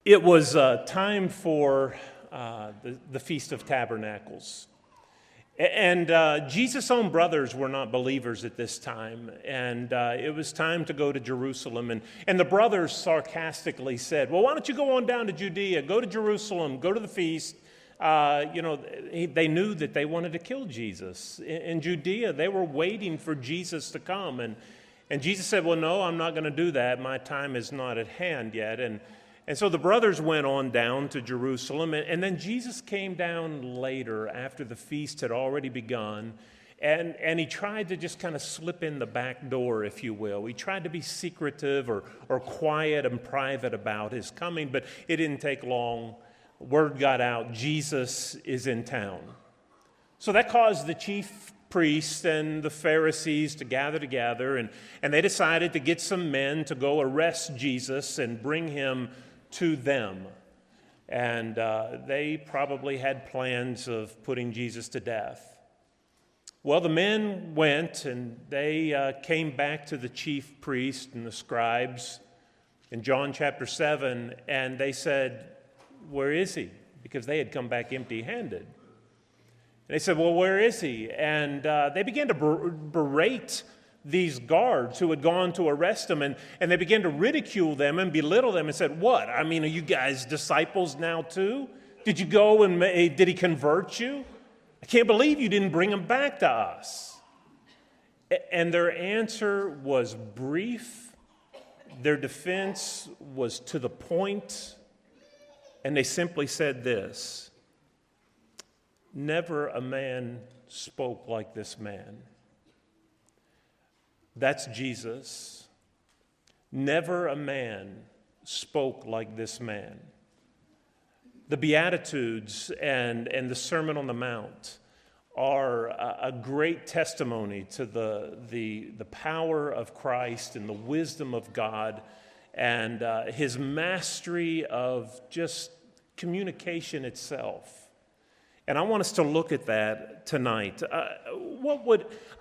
It was time for the Feast of Tabernacles. And Jesus' own brothers were not believers at this time. And it was time to go to Jerusalem. And the brothers sarcastically said, well, why don't you go on down to Judea, go to Jerusalem, go to the feast. They knew that they wanted to kill Jesus. In Judea, they were waiting for Jesus to come. And Jesus said, well, no, I'm not going to do that. My time is not at hand yet. And so the brothers went on down to Jerusalem, and then Jesus came down later after the feast had already begun, and he tried to just kind of slip in the back door, if you will. He tried to be secretive or quiet and private about his coming, but it didn't take long. Word got out, Jesus is in town. So that caused the chief priests and the Pharisees to gather together, and they decided to get some men to go arrest Jesus and bring him to them. And they probably had plans of putting Jesus to death. Well, the men went and they came back to the chief priest and the scribes in John chapter 7, and they said, where is he? Because they had come back empty-handed. And they said, well, where is he? And they began to berate these guards who had gone to arrest him, and they began to ridicule them and belittle them and said, what? I mean, are you guys disciples now too? Did you go and did he convert you? I can't believe you didn't bring him back to us. And their answer was brief. Their defense was to the point, and they simply said this: never a man spoke like this man. That's Jesus. Never a man spoke like this man. The Beatitudes and the Sermon on the Mount are a great testimony to the power of Christ and the wisdom of God and his mastery of just communication itself. And I want us to look at that tonight.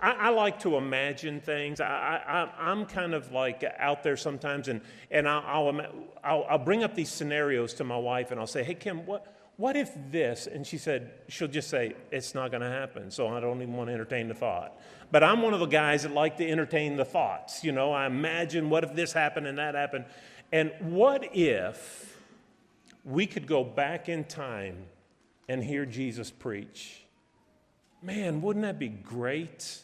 I like to imagine things. I'm kind of like out there sometimes, and I'll bring up these scenarios to my wife, and I'll say, hey, Kim, what if this? And she'll just say, it's not going to happen, so I don't even want to entertain the thought. But I'm one of the guys that like to entertain the thoughts. You know, I imagine, what if this happened and that happened? And what if we could go back in time and hear Jesus preach? Man, wouldn't that be great?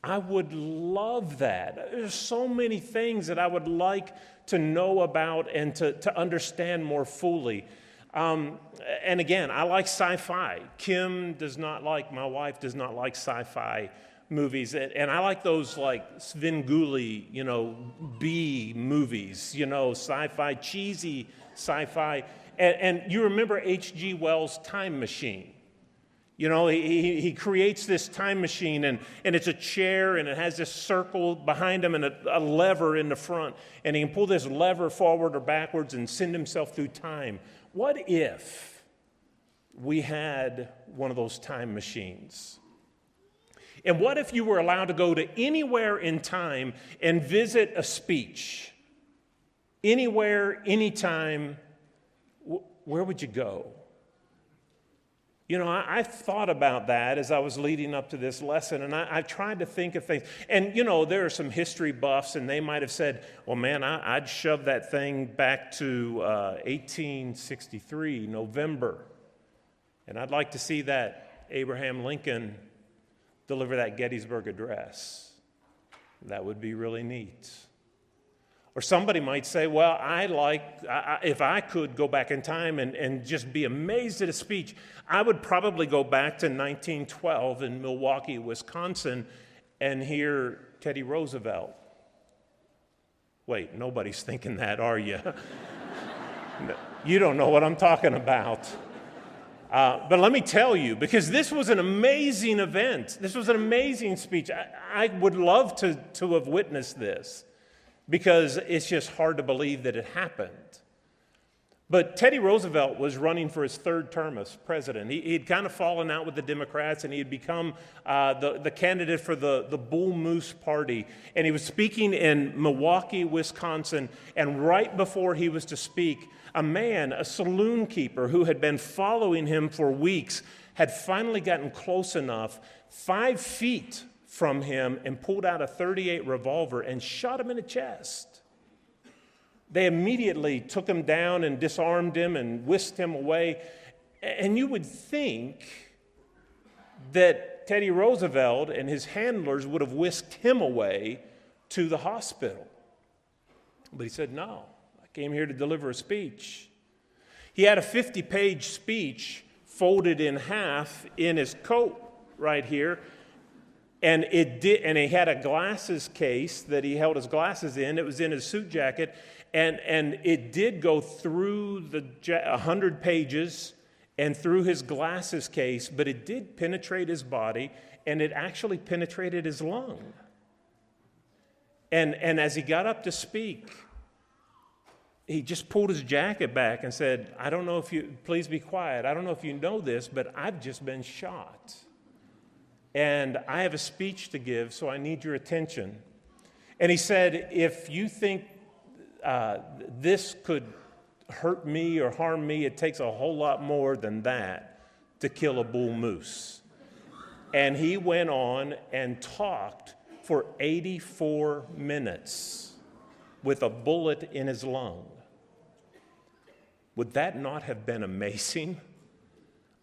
I would love that. There's so many things that I would like to know about and to understand more fully. And again, I like sci-fi. My wife does not like sci-fi movies. And I like those like Svengoolie, B movies, sci-fi, cheesy sci-fi. And you remember H.G. Wells' Time Machine. He creates this time machine, and it's a chair, and it has this circle behind him and a lever in the front. And he can pull this lever forward or backwards and send himself through time. What if we had one of those time machines? And what if you were allowed to go to anywhere in time and visit a speech? Anywhere, anytime. Where would you go? I thought about that as I was leading up to this lesson, and I tried to think of things. And, there are some history buffs, and they might have said, well, man, I'd shove that thing back to 1863, November. And I'd like to see that Abraham Lincoln deliver that Gettysburg Address. That would be really neat. Or somebody might say, well, if I could go back in time and just be amazed at a speech, I would probably go back to 1912 in Milwaukee, Wisconsin, and hear Teddy Roosevelt. Wait, nobody's thinking that, are you? You don't know what I'm talking about. But let me tell you, because this was an amazing event. This was an amazing speech. I would love to have witnessed this, because it's just hard to believe that it happened. But Teddy Roosevelt was running for his third term as president. He'd kind of fallen out with the Democrats, and he had become the candidate for the Bull Moose Party. And he was speaking in Milwaukee, Wisconsin, and right before he was to speak, a man, a saloon keeper who had been following him for weeks, had finally gotten close enough, 5 feet from him, and pulled out a .38 revolver and shot him in the chest. They immediately took him down and disarmed him and whisked him away. And you would think that Teddy Roosevelt and his handlers would have whisked him away to the hospital. But he said, no, I came here to deliver a speech. He had a 50-page speech folded in half in his coat right here. And he had a glasses case that he held his glasses in. It was in his suit jacket. And it did go through 100 pages and through his glasses case, but it did penetrate his body, and it actually penetrated his lung. And as he got up to speak, he just pulled his jacket back and said, please be quiet. I don't know if you know this, but I've just been shot. And I have a speech to give, so I need your attention. And he said, if you think this could hurt me or harm me, it takes a whole lot more than that to kill a bull moose. And he went on and talked for 84 minutes with a bullet in his lung. Would that not have been amazing?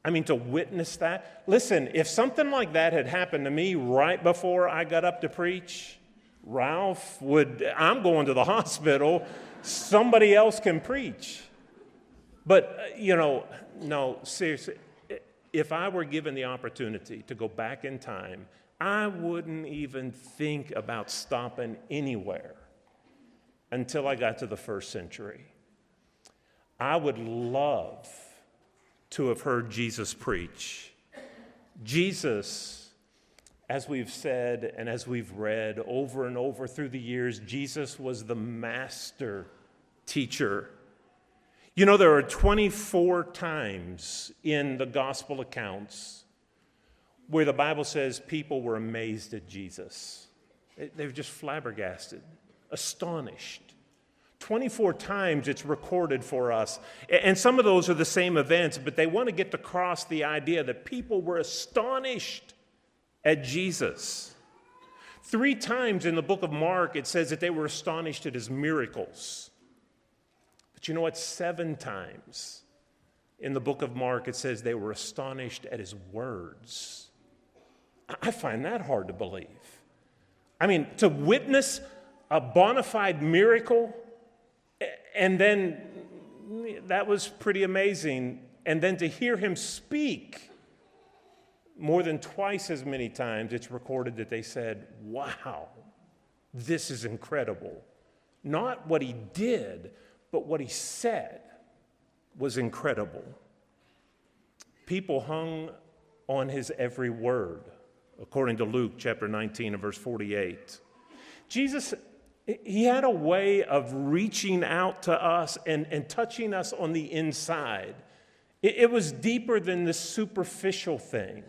I mean, to witness that. Listen, if something like that had happened to me right before I got up to preach, I'm going to the hospital. Somebody else can preach. But, no, seriously, if I were given the opportunity to go back in time, I wouldn't even think about stopping anywhere until I got to the first century. I would love to have heard Jesus preach. Jesus, as we've said and as we've read over and over through the years, Jesus was the master teacher. You know, there are 24 times in the gospel accounts where the Bible says people were amazed at Jesus. They were just flabbergasted, astonished. 24 times it's recorded for us. And some of those are the same events, but they want to get across the idea that people were astonished at Jesus. 3 times in the book of Mark, it says that they were astonished at his miracles. But you know what? 7 times in the book of Mark, it says they were astonished at his words. I find that hard to believe. I mean, to witness a bona fide miracle, and then that was pretty amazing. And then to hear him speak more than twice as many times, it's recorded that they said, wow, this is incredible. Not what he did, but what he said was incredible. People hung on his every word, according to Luke chapter 19 and verse 48. Jesus, he had a way of reaching out to us and touching us on the inside. It was deeper than this superficial thing.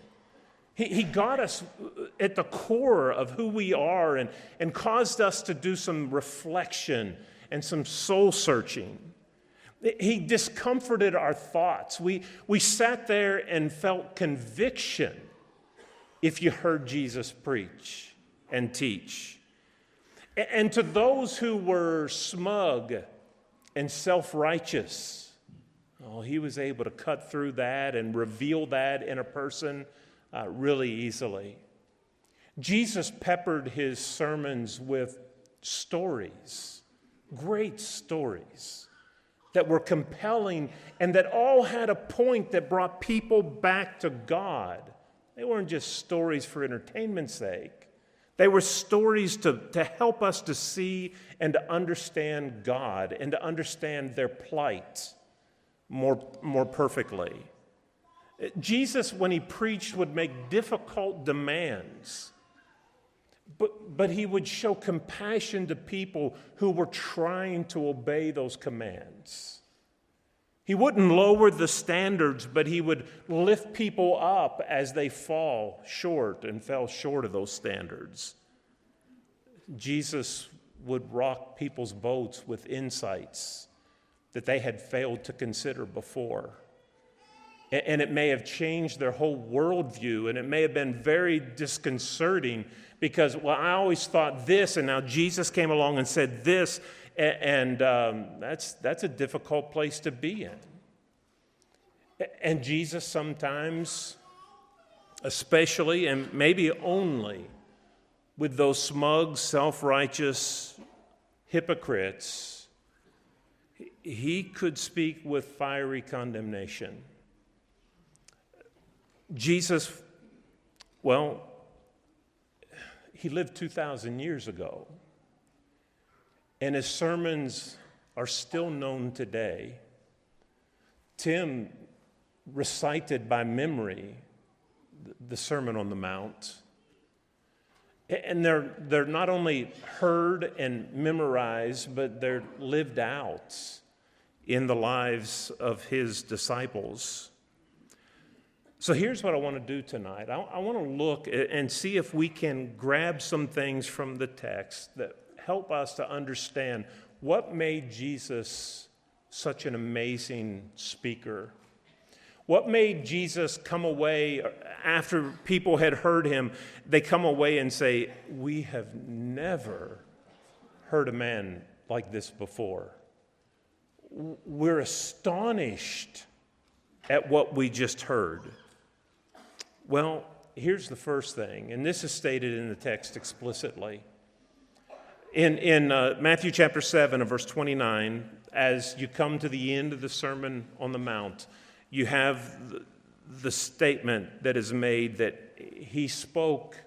He got us at the core of who we are and caused us to do some reflection and some soul searching. He discomforted our thoughts. We sat there and felt conviction if you heard Jesus preach and teach. And to those who were smug and self-righteous, he was able to cut through that and reveal that in a person really easily. Jesus peppered his sermons with stories, great stories that were compelling and that all had a point that brought people back to God. They weren't just stories for entertainment's sake. They were stories to help us to see and to understand God and to understand their plight more perfectly. Jesus, when he preached, would make difficult demands, but he would show compassion to people who were trying to obey those commands. He wouldn't lower the standards, but he would lift people up as they fall short and fell short of those standards. Jesus would rock people's boats with insights that they had failed to consider before. And it may have changed their whole worldview, and it may have been very disconcerting because, well, I always thought this, and now Jesus came along and said this, and that's a difficult place to be in. And Jesus sometimes, especially and maybe only with those smug, self-righteous hypocrites, he could speak with fiery condemnation. Jesus, well, he lived 2,000 years ago, and his sermons are still known today. Tim recited by memory the Sermon on the Mount, and they're not only heard and memorized, but they're lived out in the lives of his disciples. So here's what I want to do tonight. I want to look and see if we can grab some things from the text that help us to understand what made Jesus such an amazing speaker. What made Jesus come away after people had heard him, they come away and say, "We have never heard a man like this before. We're astonished at what we just heard." Well, here's the first thing, and this is stated in the text explicitly. In Matthew chapter 7 and verse 29, as you come to the end of the Sermon on the Mount, you have the statement that is made that he spoke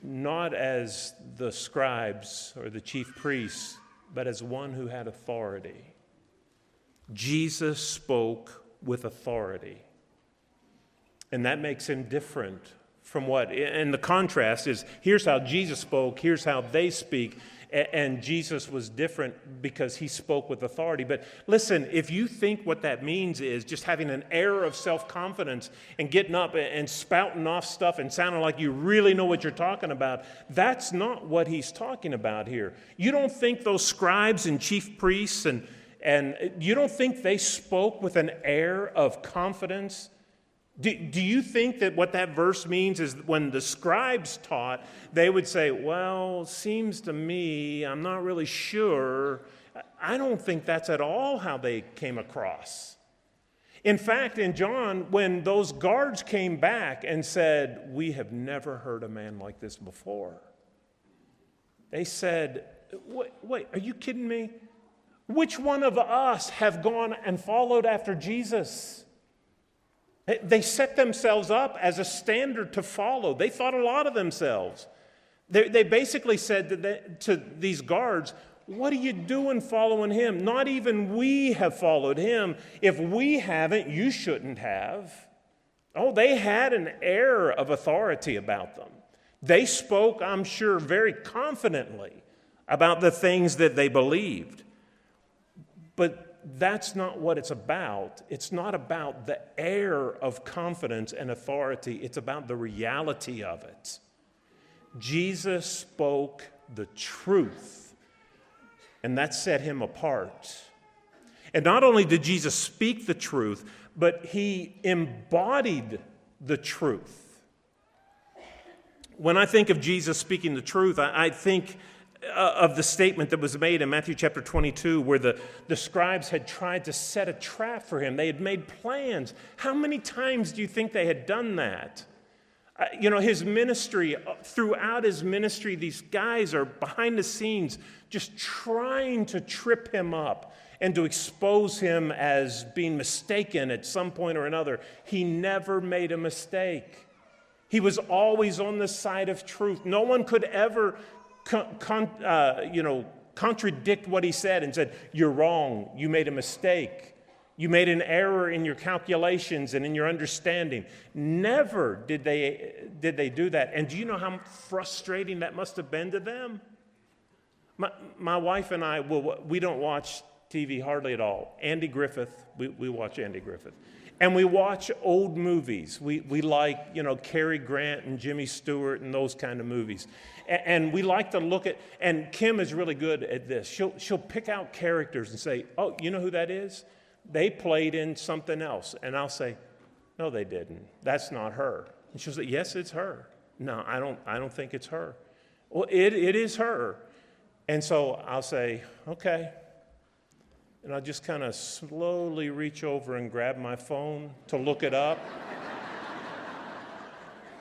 not as the scribes or the chief priests, but as one who had authority. Jesus spoke with authority. And that makes him different from what, and the contrast is, here's how Jesus spoke, here's how they speak, and Jesus was different because he spoke with authority. But listen, if you think what that means is just having an air of self-confidence and getting up and spouting off stuff and sounding like you really know what you're talking about, that's not what he's talking about here. You don't think those scribes and chief priests and you don't think they spoke with an air of confidence? Do you think that what that verse means is when the scribes taught, they would say, well, seems to me, I'm not really sure. I don't think that's at all how they came across. In fact, in John, when those guards came back and said, we have never heard a man like this before, they said, wait, are you kidding me? Which one of us have gone and followed after Jesus? They set themselves up as a standard to follow. They thought a lot of themselves. They basically said to these guards, what are you doing following him? Not even we have followed him. If we haven't, you shouldn't have. Oh, they had an air of authority about them. They spoke, I'm sure, very confidently about the things that they believed. But that's not what it's about. It's not about the air of confidence and authority. It's about the reality of it. Jesus spoke the truth, and that set him apart. And not only did Jesus speak the truth, but he embodied the truth. When I think of Jesus speaking the truth, I think of the statement that was made in Matthew chapter 22 where the scribes had tried to set a trap for him. They had made plans. How many times do you think they had done that? His ministry, throughout his ministry, these guys are behind the scenes just trying to trip him up and to expose him as being mistaken at some point or another. He never made a mistake. He was always on the side of truth. No one could ever contradict what he said and said, you're wrong, you made a mistake, you made an error in your calculations and in your understanding. Never did they do that. And do you know how frustrating that must have been to them? My wife and I, we don't watch TV hardly at all. Andy Griffith, we watch Andy Griffith. And we watch old movies. We like, Cary Grant and Jimmy Stewart and those kind of movies. And we like to look at, and Kim is really good at this. She'll pick out characters and say, oh, you know who that is? They played in something else. And I'll say, no, they didn't. That's not her. And she'll say, yes, it's her. No, I don't think it's her. Well, it is her. And so I'll say, okay. And I'll just kind of slowly reach over and grab my phone to look it up.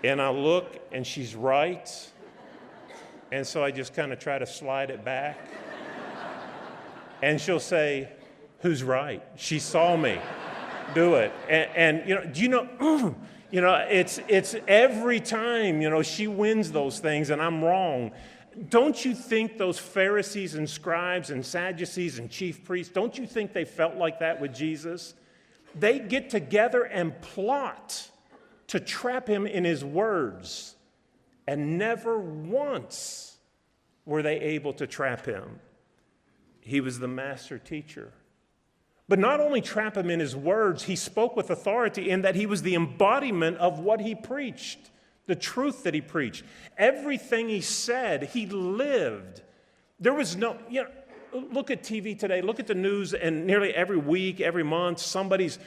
And I look, and she's right. And so I just kind of try to slide it back. And she'll say, who's right? She saw me do it. And do you know, it's every time, she wins those things and I'm wrong. Don't you think those Pharisees and scribes and Sadducees and chief priests, don't you think they felt like that with Jesus? They get together and plot to trap him in his words, and never once were they able to trap him. He was the master teacher. But not only trap him in his words, he spoke with authority in that he was the embodiment of what he preached. The truth that he preached. Everything he said, he lived. There was no, look at TV today, look at the news, and nearly every week, every month, somebody's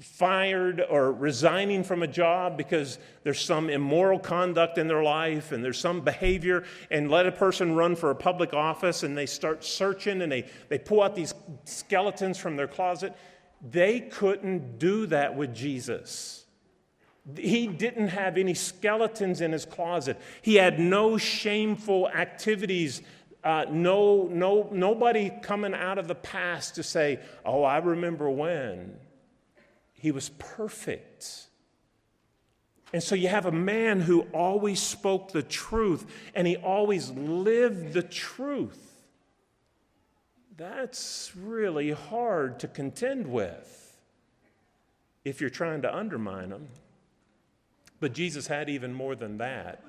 fired or resigning from a job because there's some immoral conduct in their life and there's some behavior, and let a person run for a public office and they start searching and they pull out these skeletons from their closet. They couldn't do that with Jesus. He didn't have any skeletons in his closet. He had no shameful activities. Nobody coming out of the past to say, oh, I remember when. He was perfect. And so you have a man who always spoke the truth, and he always lived the truth. That's really hard to contend with if you're trying to undermine him. But Jesus had even more than that.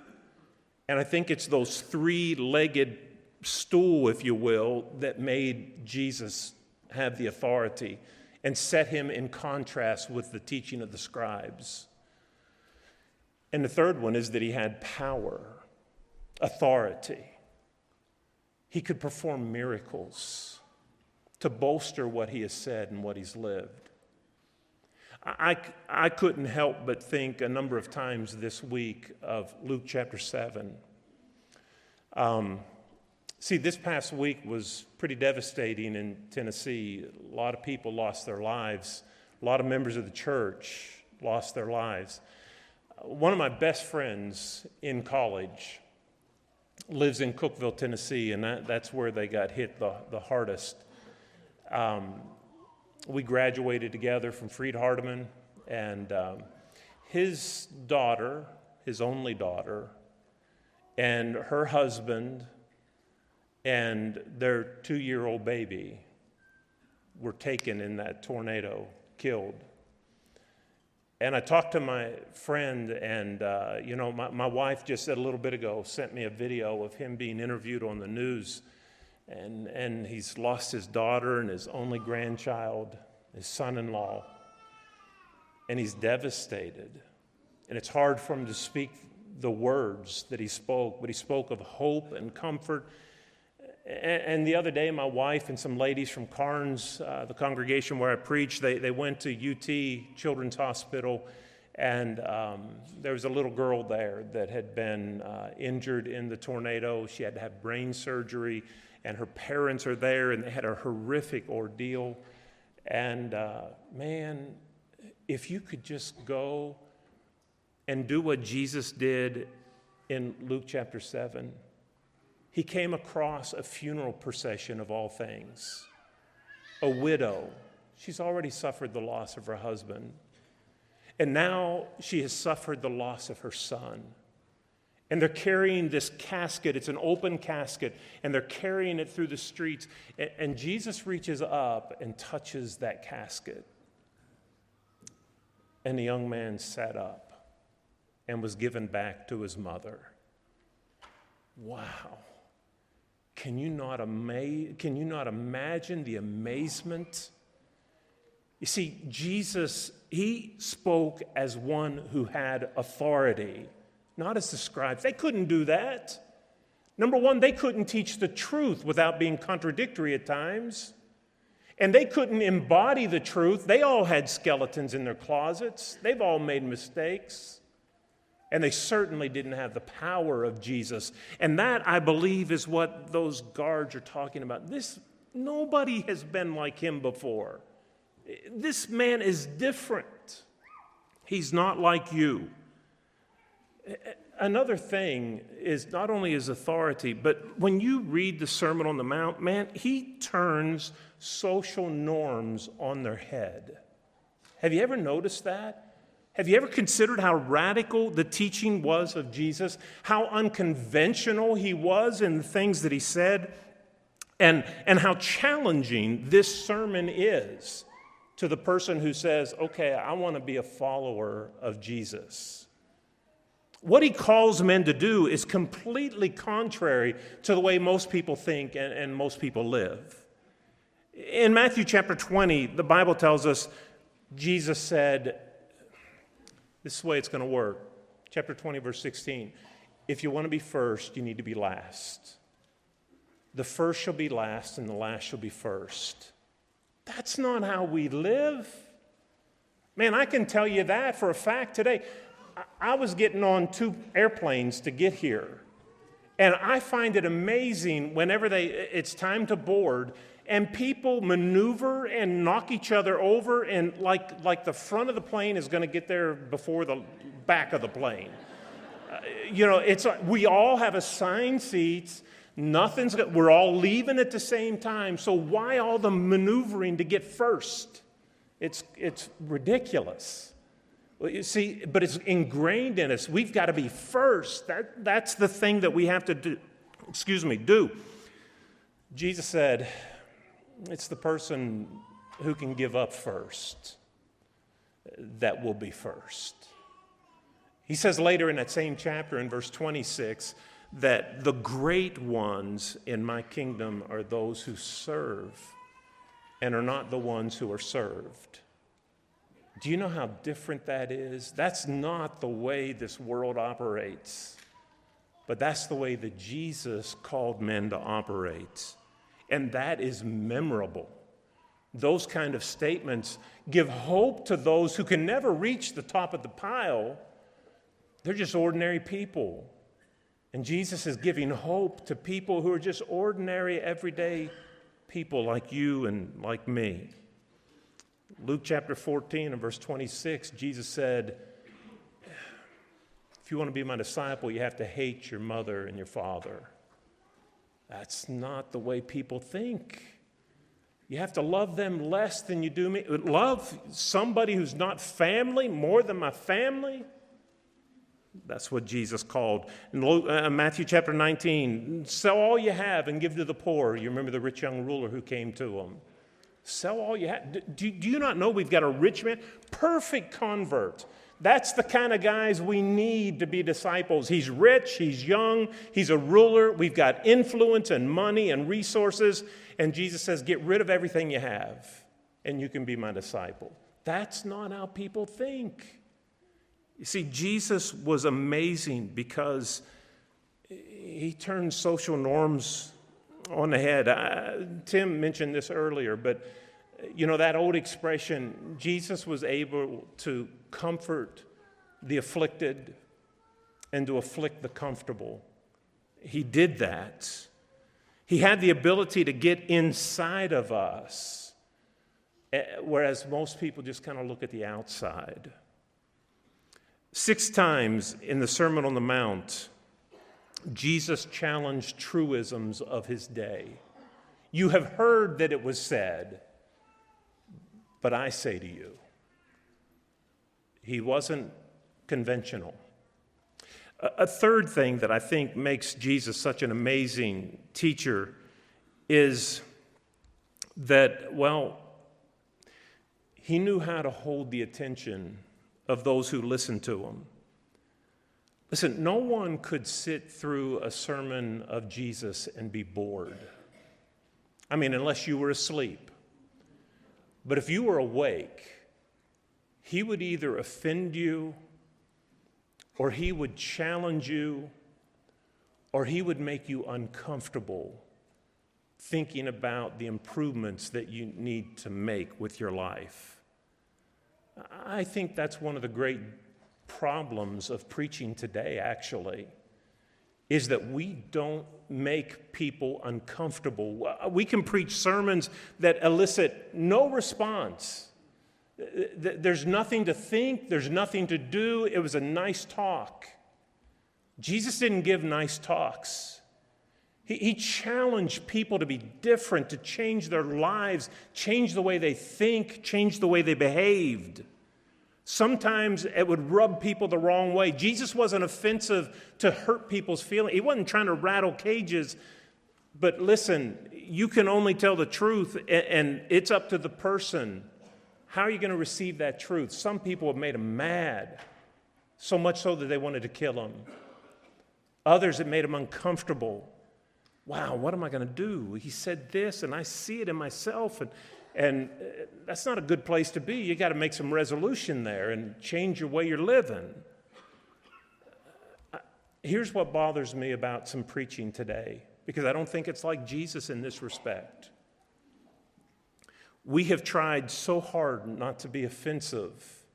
And I think it's those three-legged stool, if you will, that made Jesus have the authority and set him in contrast with the teaching of the scribes. And the third one is that he had power, authority. He could perform miracles to bolster what he has said and what he's lived. I couldn't help but think a number of times this week of Luke chapter 7. See, this past week was pretty devastating in Tennessee. A lot of people lost their lives. A lot of members of the church lost their lives. One of my best friends in college lives in Cookeville, Tennessee, and that's where they got hit the hardest. We graduated together from Freed-Hardeman, and his daughter, his only daughter, and her husband and their 2-year-old baby were taken in that tornado, killed. And I talked to my friend, and my wife just said a little bit ago, sent me a video of him being interviewed on the news. And he's lost his daughter and his only grandchild, his son-in-law, and he's devastated. And it's hard for him to speak the words that he spoke, but he spoke of hope and comfort. And the other day, my wife and some ladies from Carnes, the congregation where I preach, they went to UT Children's Hospital, and there was a little girl there that had been injured in the tornado. She had to have brain surgery. And her parents are there, and they had a horrific ordeal. And man, if you could just go and do what Jesus did in Luke chapter 7, he came across a funeral procession of all things. A widow. She's already suffered the loss of her husband. And now she has suffered the loss of her son. And they're carrying this casket. It's an open casket. And they're carrying it through the streets. And Jesus reaches up and touches that casket. And the young man sat up and was given back to his mother. Wow. Can you not imagine the amazement? You see, Jesus, he spoke as one who had authority, not as the scribes. They couldn't do that. Number one, they couldn't teach the truth without being contradictory at times. And they couldn't embody the truth. They all had skeletons in their closets. They've all made mistakes. And they certainly didn't have the power of Jesus. And that, I believe, is what those guards are talking about. Nobody has been like him before. This man is different. He's not like you. Another thing is not only his authority, but when you read the Sermon on the Mount, man, he turns social norms on their head. Have you ever noticed that? Have you ever considered how radical the teaching was of Jesus? How unconventional he was in the things that he said? And how challenging this sermon is to the person who says, okay, I want to be a follower of Jesus. What he calls men to do is completely contrary to the way most people think and most people live. In Matthew chapter 20, the Bible tells us, Jesus said, this is the way it's going to work. Chapter 20, verse 16. If you want to be first, you need to be last. The first shall be last, and the last shall be first. That's not how we live. Man, I can tell you that for a fact today. I was getting on 2 airplanes to get here. And I find it amazing whenever it's time to board, and people maneuver and knock each other over, and like the front of the plane is going to get there before the back of the plane. It's we all have assigned seats. We're all leaving at the same time. So why all the maneuvering to get first? It's ridiculous. Well, you see, but it's ingrained in us. We've got to be first. That's the thing that we have to do. Do. Jesus said, it's the person who can give up first that will be first. He says later in that same chapter in verse 26 that the great ones in my kingdom are those who serve and are not the ones who are served. Do you know how different that is? That's not the way this world operates, but that's the way that Jesus called men to operate. And that is memorable. Those kind of statements give hope to those who can never reach the top of the pile. They're just ordinary people. And Jesus is giving hope to people who are just ordinary, everyday people like you and like me. Luke chapter 14 and verse 26, Jesus said, if you want to be my disciple, you have to hate your mother and your father. That's not the way people think. You have to love them less than you do me. Love somebody who's not family more than my family. That's what Jesus called. In Matthew chapter 19, sell all you have and give to the poor. You remember the rich young ruler who came to him. Sell all you have. Do you not know we've got a rich man? Perfect convert. That's the kind of guys we need to be disciples. He's rich, he's young, he's a ruler. We've got influence and money and resources. And Jesus says, get rid of everything you have and you can be my disciple. That's not how people think. You see, Jesus was amazing because he turned social norms on the head. Tim mentioned this earlier, but that old expression, Jesus was able to comfort the afflicted and to afflict the comfortable. He did that. He had the ability to get inside of us, whereas most people just kind of look at the outside. 6 times in the Sermon on the Mount, Jesus challenged truisms of his day. You have heard that it was said, but I say to you. He wasn't conventional. A third thing that I think makes Jesus such an amazing teacher is that, he knew how to hold the attention of those who listened to him. Listen, no one could sit through a sermon of Jesus and be bored. I mean, unless you were asleep. But if you were awake, he would either offend you, or he would challenge you, or he would make you uncomfortable thinking about the improvements that you need to make with your life. I think that's one of the great problems of preaching today, actually, is that we don't make people uncomfortable. We can preach sermons that elicit no response. There's nothing to think, there's nothing to do. It was a nice talk. Jesus didn't give nice talks. He challenged people to be different, to change their lives, change the way they think, change the way they behaved. Sometimes it would rub people the wrong way. Jesus wasn't offensive to hurt people's feelings. He wasn't trying to rattle cages. But listen, you can only tell the truth, and it's up to the person. How are you going to receive that truth? Some people have made him mad, so much so that they wanted to kill him. Others, it made him uncomfortable. Wow, what am I going to do? He said this, and I see it in myself, and that's not a good place to be. You got to make some resolution there and change your way you're living. Here's what bothers me about some preaching today, because I don't think it's like Jesus in this respect. We have tried so hard not to be offensive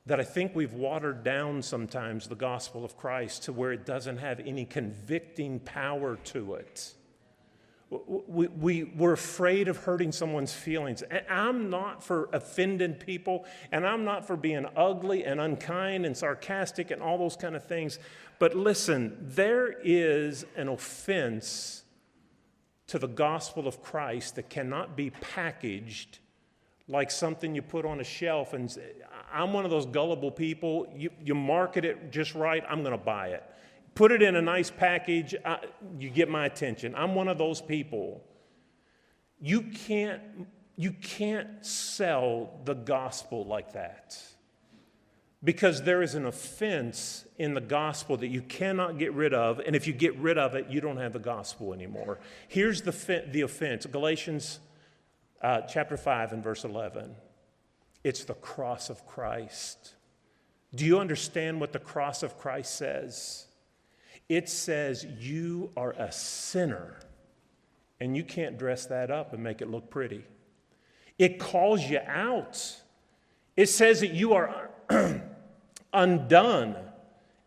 that I think we've watered down sometimes the gospel of Christ to where it doesn't have any convicting power to it. We're afraid of hurting someone's feelings. And I'm not for offending people, and I'm not for being ugly and unkind and sarcastic and all those kind of things. But listen, there is an offense to the gospel of Christ that cannot be packaged like something you put on a shelf and say, I'm one of those gullible people. You market it just right, I'm going to buy it. Put it in a nice package, you get my attention. I'm one of those people. You can't sell the gospel like that, because there is an offense in the gospel that you cannot get rid of, and if you get rid of it, you don't have the gospel anymore. Here's the offense. Galatians chapter 5 and verse 11. It's the cross of Christ. Do you understand what the cross of Christ says? It says you are a sinner, and you can't dress that up and make it look pretty. It calls you out. It says that you are undone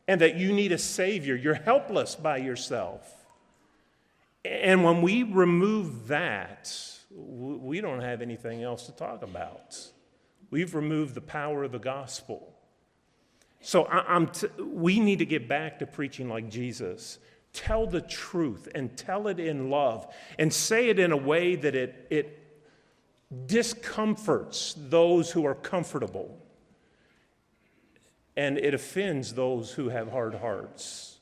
and that you need a Savior. You're helpless by yourself. And when we remove that, we don't have anything else to talk about. We've removed the power of the gospel. So we need to get back to preaching like Jesus. Tell the truth and tell it in love and say it in a way that it discomforts those who are comfortable and it offends those who have hard hearts.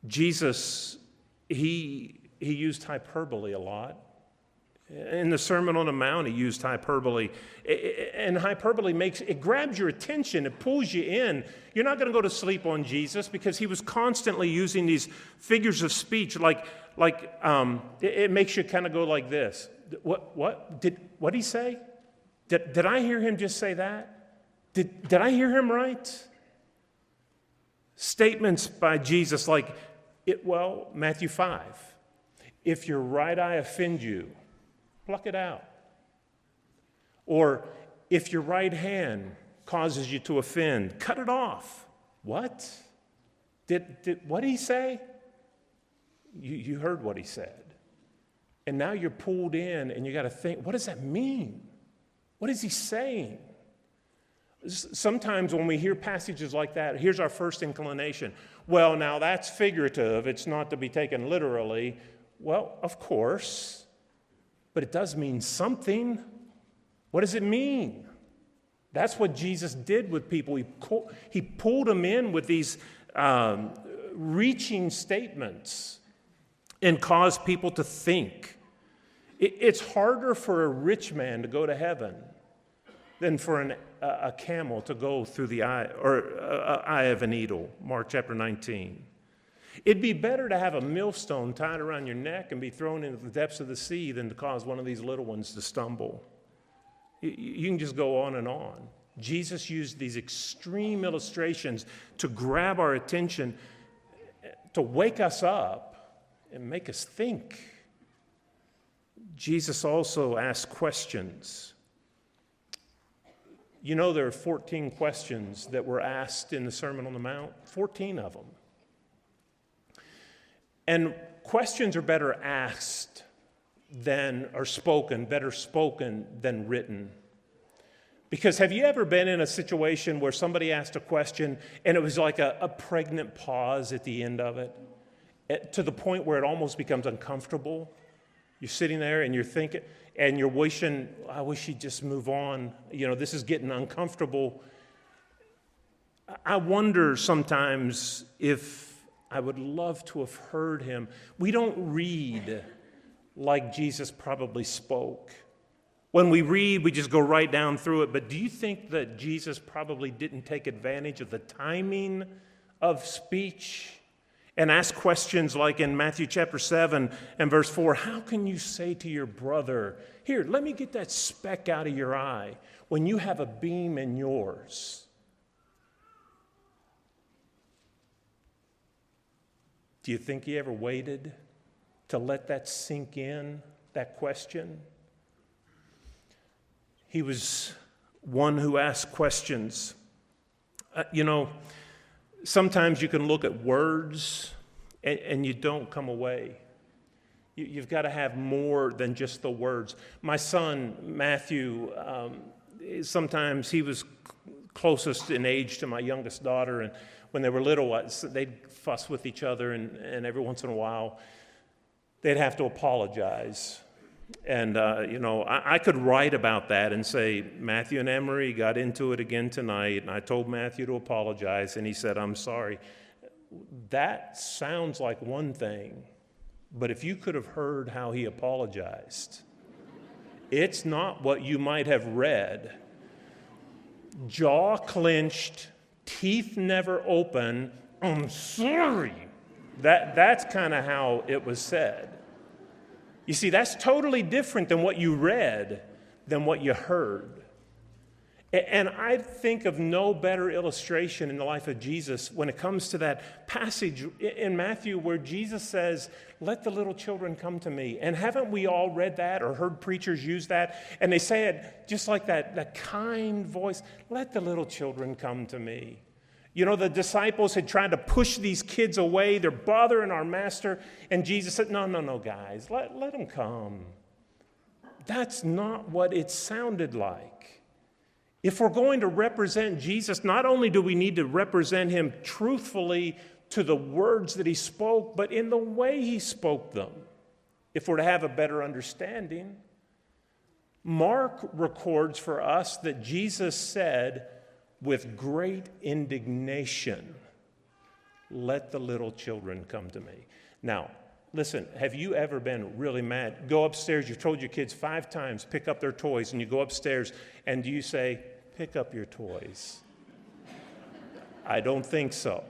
Jesus, he used hyperbole a lot. In the Sermon on the Mount, he used hyperbole. And hyperbole grabs your attention. It pulls you in. You're not going to go to sleep on Jesus because he was constantly using these figures of speech. It makes you kind of go like this. What did he say? Did I hear him just say that? Did I hear him right? Statements by Jesus like, Matthew 5. If your right eye offend you, pluck it out. Or if your right hand causes you to offend, cut it off. What? What did he say? You heard what he said. And now you're pulled in and you got to think, what does that mean? What is he saying? Sometimes when we hear passages like that, here's our first inclination. Well, now that's figurative. It's not to be taken literally. Well, of course. But it does mean something. What does it mean? That's what Jesus did with people. He pulled them in with these reaching statements and caused people to think. It's harder for a rich man to go to heaven than for a camel to go through the eye, or eye of a needle, Mark chapter 19. It'd be better to have a millstone tied around your neck and be thrown into the depths of the sea than to cause one of these little ones to stumble. You can just go on and on. Jesus used these extreme illustrations to grab our attention, to wake us up and make us think. Jesus also asked questions. You know, there are 14 questions that were asked in the Sermon on the Mount, 14 of them. And questions are better asked than, or spoken, better spoken than written. Because have you ever been in a situation where somebody asked a question and it was like a pregnant pause at the end of it, to the point where it almost becomes uncomfortable? You're sitting there and you're thinking, and you're wishing, I wish he'd just move on. You know, this is getting uncomfortable. I wonder sometimes if I would love to have heard him. We don't read like Jesus probably spoke. When we read, we just go right down through it. But do you think that Jesus probably didn't take advantage of the timing of speech and ask questions like in Matthew chapter 7 and verse 4, how can you say to your brother, here, let me get that speck out of your eye when you have a beam in yours? Do you think he ever waited to let that sink in, that question? He was one who asked questions. Sometimes you can look at words and you don't come away. You've got to have more than just the words. My son, Matthew, sometimes he was closest in age to my youngest daughter, and when they were little, they'd fuss with each other, and every once in a while, they'd have to apologize. And, I could write about that and say, Matthew and Emery got into it again tonight, and I told Matthew to apologize, and he said, I'm sorry. That sounds like one thing, but if you could have heard how he apologized, it's not what you might have read. Jaw clenched, teeth never open, I'm sorry. That's kind of how it was said. You see, that's totally different than what you read, than what you heard. And I think of no better illustration in the life of Jesus when it comes to that passage in Matthew where Jesus says, let the little children come to me. And haven't we all read that or heard preachers use that? And they say it just like that kind voice, let the little children come to me. You know, the disciples had tried to push these kids away. They're bothering our master. And Jesus said, no, guys, let them come. That's not what it sounded like. If we're going to represent Jesus, not only do we need to represent him truthfully to the words that he spoke, but in the way he spoke them, if we're to have a better understanding. Mark records for us that Jesus said, with great indignation, let the little children come to me. Now, listen, have you ever been really mad? Go upstairs, you've told your kids 5 times, pick up their toys, and you go upstairs, and do you say, pick up your toys? I don't think so.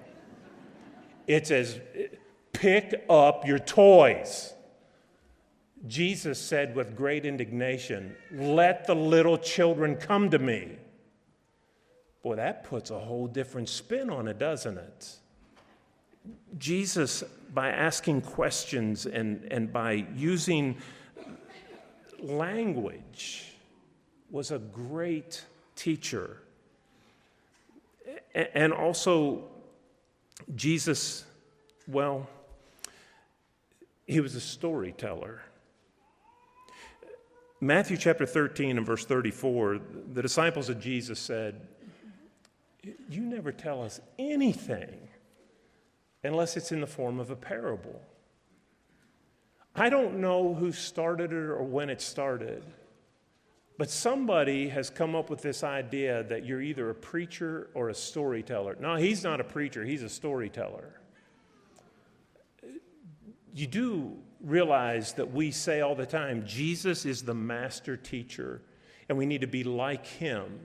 It says, pick up your toys. Jesus said with great indignation, let the little children come to me. Boy, that puts a whole different spin on it, doesn't it? Jesus, by asking questions and by using language, was a great teacher. And also, Jesus, well, he was a storyteller. Matthew chapter 13 and verse 34, the disciples of Jesus said, you never tell us anything unless it's in the form of a parable. I don't know who started it or when it started, but somebody has come up with this idea that you're either a preacher or a storyteller. No, he's not a preacher, he's a storyteller. You do realize that we say all the time, Jesus is the master teacher. and we need to be like him.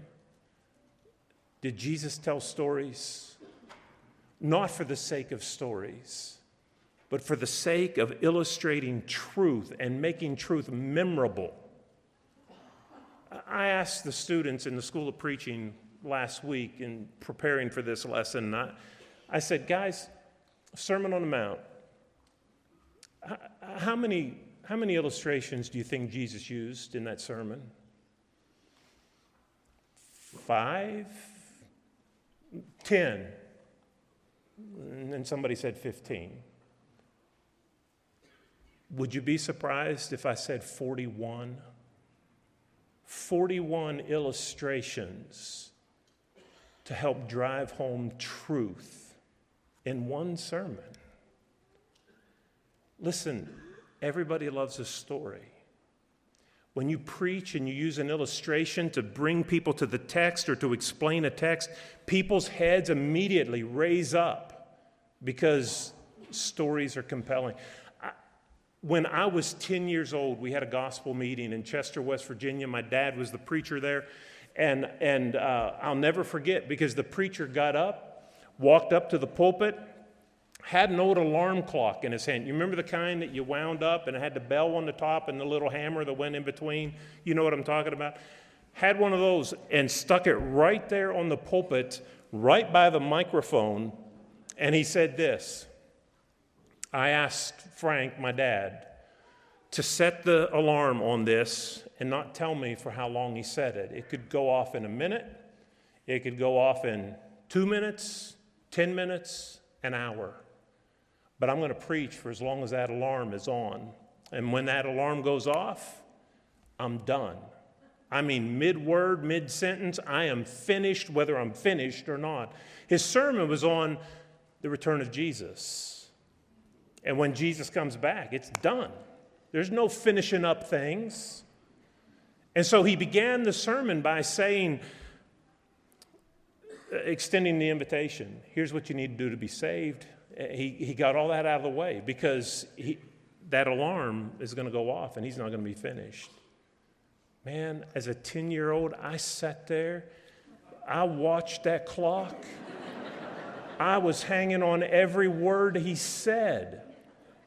Did Jesus tell stories? Not for the sake of stories, but for the sake of illustrating truth and making truth memorable. I asked the students in the School of Preaching last week in preparing for this lesson, I said, guys, Sermon on the Mount, how many illustrations do you think Jesus used in that sermon? 5? 10? And then somebody said 15. Would you be surprised if I said 41? 41 illustrations to help drive home truth in one sermon. Listen, everybody loves a story. When you preach and you use an illustration to bring people to the text or to explain a text, people's heads immediately raise up because stories are compelling. When I was 10 years old, we had a gospel meeting in Chester, West Virginia. My dad was the preacher there. And I'll never forget, because the preacher got up, walked up to the pulpit, had an old alarm clock in his hand. You remember the kind that you wound up and it had the bell on the top and the little hammer that went in between? You know what I'm talking about? Had one of those and stuck it right there on the pulpit, right by the microphone, and he said this. I asked Frank, my dad, to set the alarm on this and not tell me for how long he set it. It could go off in a minute. It could go off in 2 minutes, 10 minutes, an hour. But I'm going to preach for as long as that alarm is on. And when that alarm goes off, I'm done. I mean, mid-word, mid-sentence, I am finished whether I'm finished or not. His sermon was on the return of Jesus. And when Jesus comes back, it's done. There's no finishing up things. And so he began the sermon by saying, extending the invitation. Here's what you need to do to be saved. He got all that out of the way because that alarm is going to go off and he's not going to be finished. Man, as a 10-year-old, I sat there. I watched that clock. I was hanging on every word he said.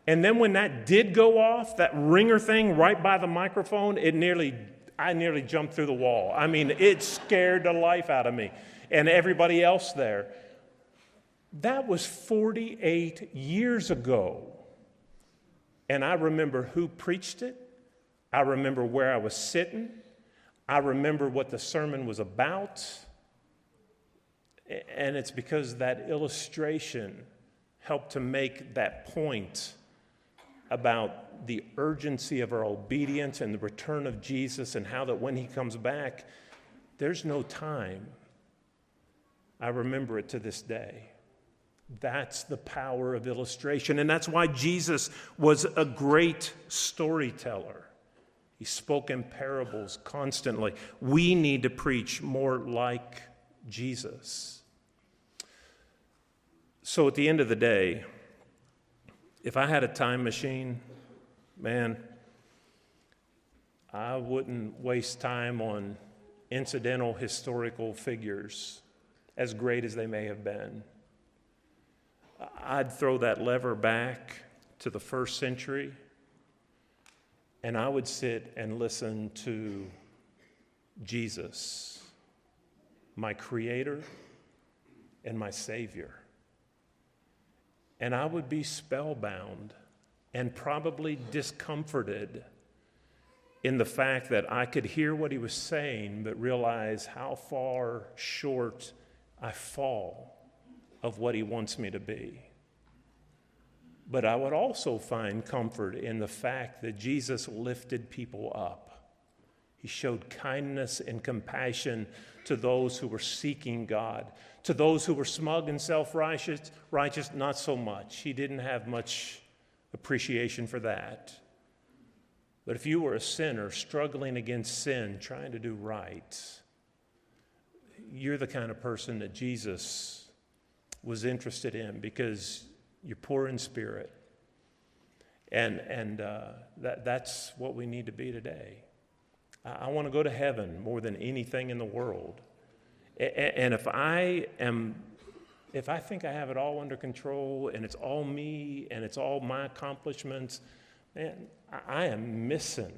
And then when that did go off, that ringer thing right by the microphone, I nearly jumped through the wall. I mean, it scared the life out of me and everybody else there. That was 48 years ago. And I remember who preached it. I remember where I was sitting. I remember what the sermon was about. And it's because that illustration helped to make that point about the urgency of our obedience and the return of Jesus and how that when he comes back, there's no time. I remember it to this day. That's the power of illustration. And that's why Jesus was a great storyteller. He spoke in parables constantly. We need to preach more like Jesus. So at the end of the day, if I had a time machine, man, I wouldn't waste time on incidental historical figures, as great as they may have been. I'd throw that lever back to the first century, and I would sit and listen to Jesus, my Creator and my Savior. And I would be spellbound and probably discomforted in the fact that I could hear what he was saying, but realize how far short I fall of what he wants me to be. But I would also find comfort in the fact that Jesus lifted people up. He showed kindness and compassion to those who were seeking God. To those who were smug and self-righteous, not so much. He didn't have much appreciation for that. But if you were a sinner struggling against sin, trying to do right, you're the kind of person that Jesus was interested in because you're poor in spirit. And that's what we need to be today. I want to go to heaven more than anything in the world. And if I think I have it all under control and it's all me and it's all my accomplishments, man, I am missing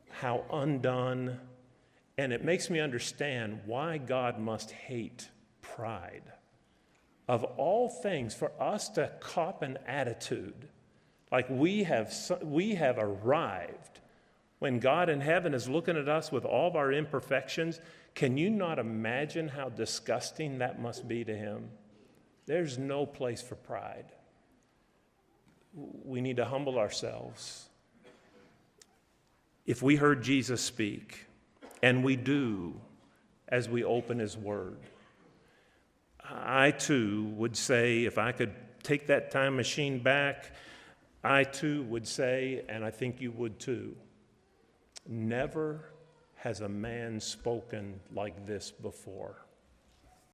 how undone. And it makes me understand why God must hate pride. Of all things, for us to cop an attitude like we have arrived when God in heaven is looking at us with all of our imperfections. Can you not imagine how disgusting that must be to him? There's no place for pride. We need to humble ourselves. If we heard Jesus speak, and we do as we open his word, I too would say, if I could take that time machine back, I too would say, and I think you would too, never has a man spoken like this before.